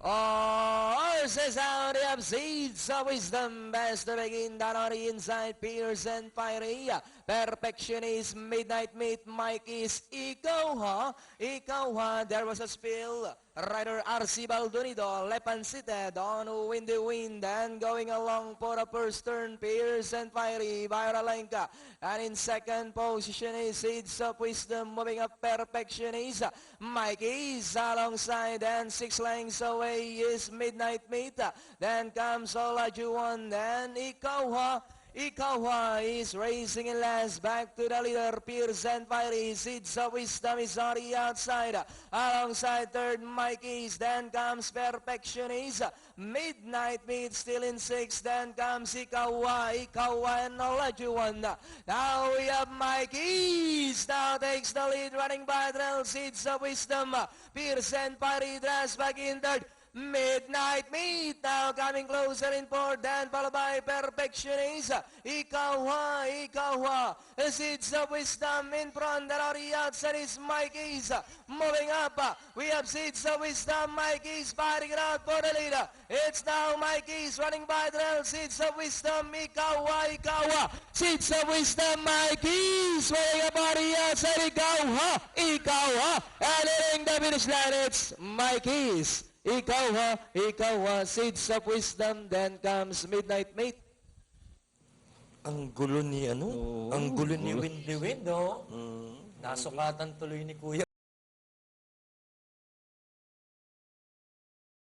Horses out of Seeds of Wisdom. Best to begin down on the inside. Pierce and Fiery. Perfectionist. Midnight Meat. Mikey's Ikaw Ha. Ikaw Ha. There was a spill. Rider RC Baldonido. Left unseated on Windy Wind. And going along for the first turn. Pierce and Fiery. Viralenka. And in second position is Seeds of Wisdom. Moving up Perfectionist. Mikey's alongside. And 6 lengths away is Midnight Meat. Then comes Olajuwon. Then Ikaw Ha. Ikaw Ha is racing in last. Back to the leader. Pierce and Fiery. Seeds of Wisdom is on the outside. Alongside third Mikey's. Then comes Perfectionist. Midnight Meat still in 6. Then comes Ikaw Ha. Ikaw Ha and Olajuwon. Now we have Mikey's. Now takes the lead running by Drell. Seeds of Wisdom. Pierce and Fiery draws back in third. Midnight Meat now coming closer in fourth, then followed by Perfectionist. Ikaw Ha, Ikaw Ha. Seeds of Wisdom in front, and on the outside is Mikey's. Moving up, we have Seeds of Wisdom. Mikey's fighting it out for the lead. It's now Mikey's running by Drell. Seeds of Wisdom. Ikaw Ha, Ikaw Ha. Seeds of Wisdom. Mikey's running up on the outside. Ikaw Ha, Ikaw Ha. And hitting the finish line, it's Mikey's. Ikaw Ha, Ikaw Ha, Seeds of Wisdom, then comes Midnight Meat. Ang gulo ni ano? Oo, Ang gulo ni gulo. Windy Wind, oh. Nasukatan tuloy ni Kuya.